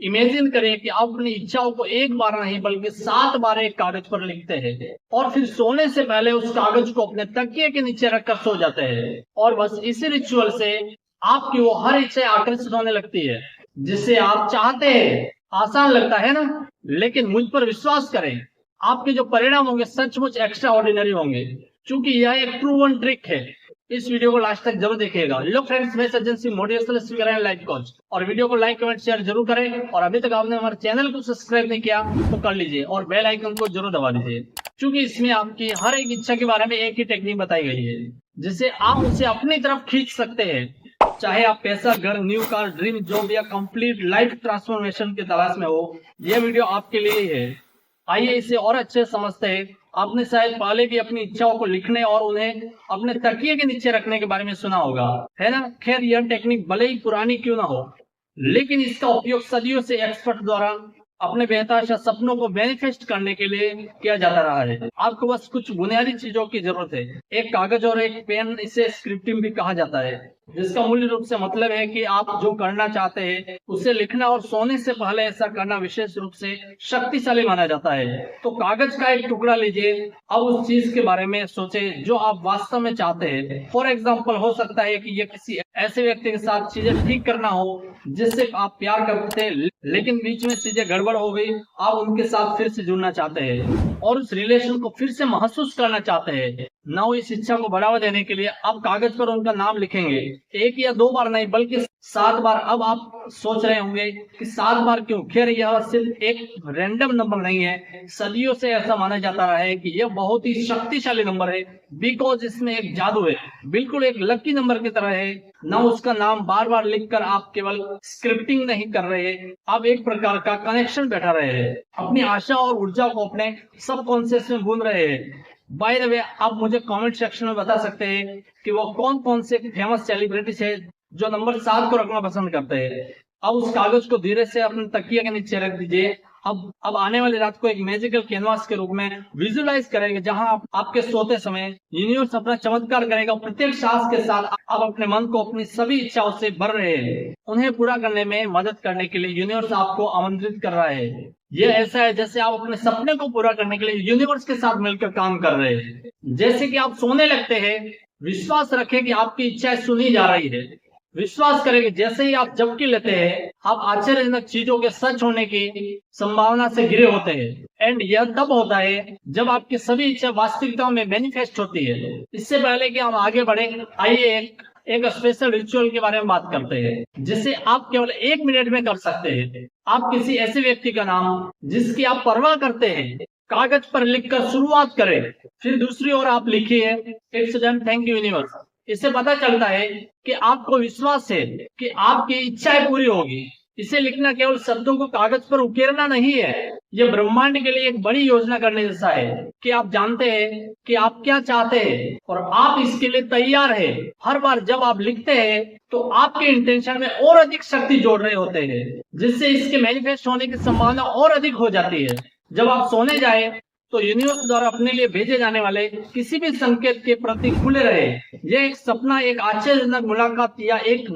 Imagine करें कि आप अपनी इच्छाओं को एक बार नहीं बल्कि 7 बार एक कागज पर लिखते हैं और फिर सोने से पहले उस कागज को अपने तकिए के नीचे रखकर सो जाते हैं और बस इसी रिचुअल से आपकी वो हर इच्छा आकर्षित होने लगती है जिसे आप चाहते हैं। आसान लगता है ना, लेकिन मुझ पर विश्वास करें, आपके जो परिणाम होंगे सचमुच एक्स्ट्रा ऑर्डिनरी होंगे, क्योंकि यह एक प्रूवन ट्रिक है। इस वीडियो को लास्ट तक जरूर देखिएगा। हेलो फ्रेंड्स, मैं Sajjan Singh, motivational speaker and life coach, और वीडियो को लाइक कमेंट शेयर जरूर करें। और अभी तक आपने हमारे चैनल को सब्सक्राइब नहीं किया तो कर लीजिए और बेल आइकन को जरूर दबा दीजिए, क्योंकि इसमें आपकी हर एक इच्छा के बारे में एक ही टेक्निक बताई गई है जिसे आप उसे अपनी तरफ खींच सकते हैं। चाहे आप पैसा, घर, न्यू कार, ड्रीम जॉब या कंप्लीट लाइफ ट्रांसफॉर्मेशन की तलाश में हो, यह वीडियो आपके लिए ही है। आइए इसे और अच्छे समझते हैं। आपने शायद पहले भी अपनी इच्छाओं को लिखने और उन्हें अपने तकिए के नीचे रखने के बारे में सुना होगा, है ना। खैर, यह टेक्निक भले ही पुरानी क्यों ना हो, लेकिन इसका उपयोग सदियों से एक्सपर्ट द्वारा अपने बेहतर सपनों को मैनिफेस्ट करने के लिए किया जाता रहा है। आपको बस कुछ बुनियादी चीजों की जरूरत है, एक कागज और एक पेन। इसे स्क्रिप्टिंग भी कहा जाता है, जिसका मूल्य रूप से मतलब है कि आप जो करना चाहते हैं उसे लिखना और सोने से पहले ऐसा करना विशेष रूप से शक्तिशाली माना जाता है। तो कागज का एक टुकड़ा लीजिए, अब उस चीज के बारे में सोचें जो आप वास्तव में चाहते हैं। फॉर एग्जाम्पल, हो सकता है कि यह किसी ऐसे व्यक्ति के साथ चीजें ठीक करना हो जिससे आप प्यार करते हैं, लेकिन बीच में चीजें गड़बड़ हो गई, आप उनके साथ फिर से जुड़ना चाहते हैं और उस रिलेशन को फिर से महसूस करना चाहते हैं। ना इस इच्छा को बढ़ावा देने के लिए आप कागज पर उनका नाम लिखेंगे, 1 या 2 बार नहीं बल्कि 7 बार। अब आप सोच रहे होंगे कि 7 बार क्यों? खैर, यह सिर्फ एक रैंडम नंबर नहीं है। सदियों से ऐसा माना जाता रहा है कि यह बहुत ही शक्तिशाली नंबर है, बिकॉज इसमें एक जादू है, बिल्कुल एक लकी नंबर की तरह है। ना उसका नाम बार बार लिखकर आप केवल स्क्रिप्टिंग नहीं कर रहे, आप एक प्रकार का कनेक्शन बैठा रहे हैं, अपनी आशा और ऊर्जा को अपने सबकॉन्शियस में बुन रहे हैं। बाय द वे, आप मुझे कमेंट सेक्शन में बता सकते हैं कि वो कौन कौन से फेमस सेलिब्रिटीज है जो नंबर 7 को रखना पसंद करते हैं। अब उस कागज को धीरे से अपने तकिए के नीचे रख दीजिए। अब आने वाली रात को एक मैजिकल कैनवास के रूप में विजुअलाइज करेंगे, जहां आपके सोते समय यूनिवर्स अपना चमत्कार करेगा। प्रत्येक सांस के साथ आप अपने मन को अपनी सभी इच्छाओं से भर रहे हैं। उन्हें पूरा करने में मदद करने के लिए यूनिवर्स आपको आमंत्रित कर रहा है। यह ऐसा है जैसे आप अपने सपने को पूरा करने के लिए यूनिवर्स के साथ मिलकर काम कर रहे हैं। जैसे कि आप सोने लगते हैं, विश्वास रखें कि आपकी इच्छाएं सुनी जा रही है। विश्वास करें कि जैसे ही आप झपकी लेते हैं, आप आश्चर्यजनक चीजों के सच होने की संभावना से घिरे होते हैं। एंड यह तब होता है जब आपकी सभी इच्छा वास्तविकता में मैनिफेस्ट होती है। इससे पहले कि हम आगे बढ़े, आइए एक स्पेशल रिचुअल के बारे में बात करते हैं जिसे आप केवल 1 मिनट में कर सकते हैं। आप किसी ऐसे व्यक्ति का नाम जिसकी आप परवाह करते हैं कागज पर लिखकर शुरुआत करें। फिर दूसरी ओर आप लिखिए, it's done, thank you universe. इससे पता चलता है कि आपको विश्वास है कि आपकी इच्छाएं पूरी होगी। इसे लिखना केवल शब्दों को कागज पर उकेरना नहीं है, यह ब्रह्मांड के लिए एक बड़ी योजना करने जैसा है कि आप जानते हैं कि आप क्या चाहते हैं और आप इसके लिए तैयार हैं। हर बार जब आप लिखते हैं तो आपके इंटेंशन में और अधिक शक्ति जोड़ रहे होते हैं, जिससे इसके मैनिफेस्ट होने की संभावना और अधिक हो जाती है। जब आप सोने जाए तो यूनिवर्स द्वारा अपने लिए भेजे जाने वाले किसी भी संकेत के प्रति खुले रहे। यह एक सपना, एक आश्चर्यजनक मुलाकात या एक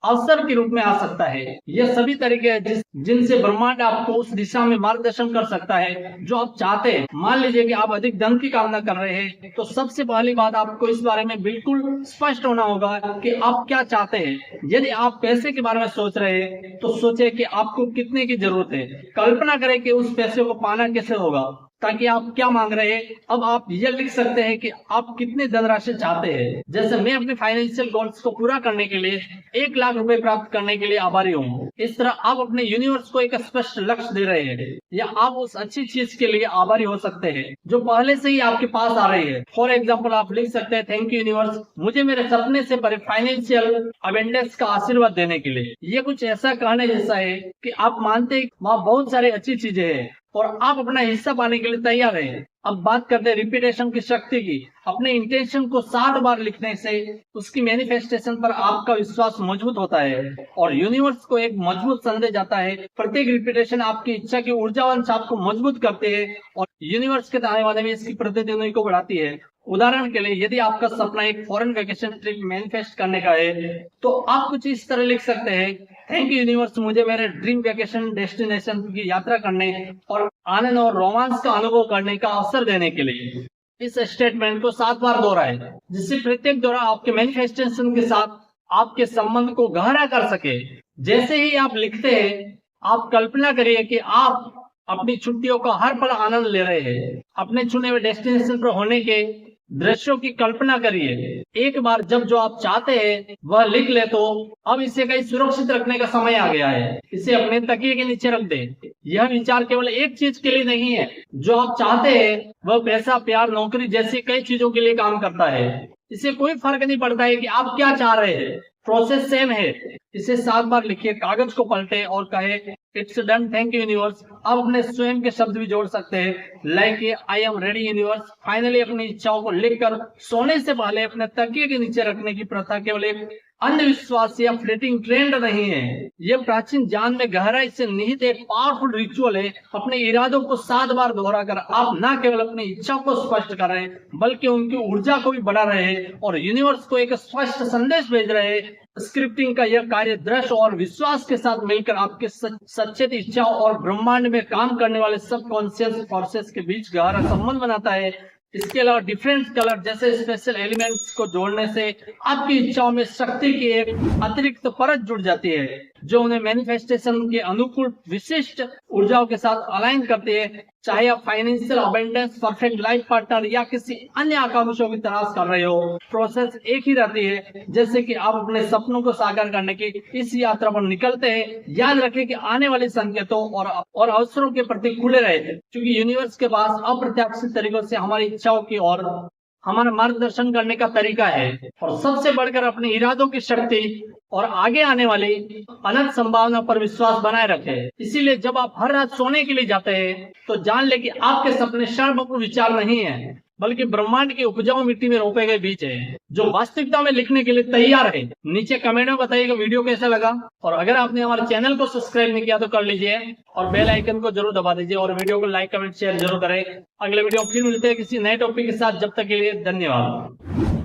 अवसर के रूप में आ सकता है। यह सभी तरीके हैं जिनसे ब्रह्मांड आपको उस दिशा में मार्गदर्शन कर सकता है जो आप चाहते हैं। मान लीजिए कि आप अधिक धन की कामना कर रहे हैं, तो सबसे पहली बात आपको इस बारे में बिल्कुल स्पष्ट होना होगा कि आप क्या चाहते हैं। यदि आप पैसे के बारे में सोच रहे हैं तो सोचे कि आपको कितने की जरूरत है। कल्पना करें कि उस पैसे को पाना कैसे होगा, ताकि आप क्या मांग रहे हैं। अब आप यह लिख सकते हैं कि आप कितने धनराशि चाहते हैं। जैसे मैं अपने फाइनेंशियल गोल्स को पूरा करने के लिए 1 लाख रुपए प्राप्त करने के लिए आभारी हूँ। इस तरह आप अपने यूनिवर्स को एक स्पष्ट लक्ष्य दे रहे हैं, या आप उस अच्छी चीज के लिए आभारी हो सकते हैं जो पहले से ही आपके पास आ रही है। फॉर एग्जाम्पल, आप लिख सकते हैं, थैंक यू यूनिवर्स, मुझे मेरे सपने से भरे फाइनेंशियल अबेंडेंस का आशीर्वाद देने के लिए। ये कुछ ऐसा कहने जैसा है कि आप मानते हैं वहाँ बहुत सारी अच्छी चीजें हैं और आप अपना हिस्सा पाने के लिए तैयार हैं। अब बात करते हैं रिपीटेशन की शक्ति की। अपने इंटेंशन को 7 बार लिखने से उसकी मैनिफेस्टेशन पर आपका विश्वास मजबूत होता है और यूनिवर्स को एक मजबूत संदेश जाता है। प्रत्येक रिपीटेशन आपकी इच्छा की ऊर्जावान छाप को मजबूत करते हैं और यूनिवर्स के दाएं बाएं में इसकी प्रतिध्वनि को बढ़ाती है उदाहरण के लिए यदि आपका सपना एक फॉरेन वेकेशन ट्रिप मैनिफेस्ट करने का है तो आप कुछ इस तरह लिख सकते हैं, थैंक यू यूनिवर्स, मुझे मेरे ड्रीम वेकेशन डेस्टिनेशन की यात्रा करने और आनंद और रोमांस का अनुभव करने का अवसर देने के लिए। इस स्टेटमेंट को 7 बार दोहराएं, जिससे प्रत्येक दोहरा आपके मैनिफेस्टेशन के साथ आपके संबंध को गहरा कर सके। जैसे ही आप लिखते हैं, आप कल्पना करिए कि आप अपनी छुट्टियों का हर पल आनंद ले रहे हैं। अपने चुने हुए डेस्टिनेशन पर होने के दृश्यों की कल्पना करिए। एक बार जब जो आप चाहते हैं वह लिख ले तो अब इसे कहीं सुरक्षित रखने का समय आ गया है। इसे अपने तकिए के नीचे रख दें। यह विचार केवल एक चीज के लिए नहीं है। जो आप चाहते हैं वह पैसा, प्यार, नौकरी जैसी कई चीजों के लिए काम करता है। इसे कोई फर्क नहीं पड़ता है कि आप क्या चाह रहे हैं, प्रोसेस सेम है। इसे 7 बार लिखिए, कागज को पलटे और कहे it's done, thank you universe. आप अपने स्वयं के शब्द भी जोड़ सकते हैं, like I am ready universe. Finally अपनी इच्छाओं को लिखकर सोने से पहले अपने तकिए के नीचे रखने की प्रथा केवल एक अंधविश्वास या फ्लिटिंग ट्रेंड नहीं है। यह प्राचीन ज्ञान में गहराई से निहित एक पावरफुल रिचुअल है। अपने इरादों को 7 बार दोहराकर आप न केवल अपनी इच्छा को स्पष्ट कर रहे हैं बल्कि उनकी ऊर्जा को भी बढ़ा रहे हैं और यूनिवर्स को एक स्पष्ट संदेश भेज रहे हैं। स्क्रिप्टिंग का यह कार्य दृश्य और विश्वास के साथ मिलकर आपके सचेत इच्छाओं और ब्रह्मांड में काम करने वाले सबकॉन्शियस फोर्सेस के बीच गहरा संबंध बनाता है। इसके अलावा डिफरेंट कलर जैसे स्पेशल एलिमेंट्स को जोड़ने से आपकी इच्छाओं में शक्ति की एक अतिरिक्त परत जुड़ जाती है जो उन्हें मैनिफेस्टेशन के अनुकूल विशिष्ट ऊर्जाओं के साथ अलाइन करती है। चाहे आप financial abundance, perfect life partner या किसी अन्य आकांक्षाओं की तलाश कर रहे हो, प्रोसेस एक ही रहती है। जैसे कि आप अपने सपनों को साकार करने की इस यात्रा पर निकलते हैं, याद रखें कि आने वाले संकेतों और अवसरों के प्रति खुले रहे, क्योंकि यूनिवर्स के पास अप्रत्याशित तरीकों से हमारी इच्छाओं की और हमारा मार्गदर्शन करने का तरीका है। और सबसे बढ़कर अपने इरादों की शक्ति और आगे आने वाली अनंत संभावना पर विश्वास बनाए रखें। इसीलिए जब आप हर रात सोने के लिए जाते हैं तो जान ले कि आपके सपने क्षणभंगुर विचार नहीं है बल्कि ब्रह्मांड की उपजाऊ मिट्टी में रोपे गए बीज है जो वास्तविकता में लिखने के लिए तैयार है। नीचे कमेंट में बताइएगा वीडियो कैसा लगा और अगर आपने हमारे चैनल को सब्सक्राइब नहीं किया तो कर लीजिए और बेल आइकन को जरूर दबा दीजिए और वीडियो को लाइक, कमेंट, शेयर जरूर करें। अगले वीडियो फिर मिलते हैं किसी नए टॉपिक के साथ। जब तक के लिए धन्यवाद।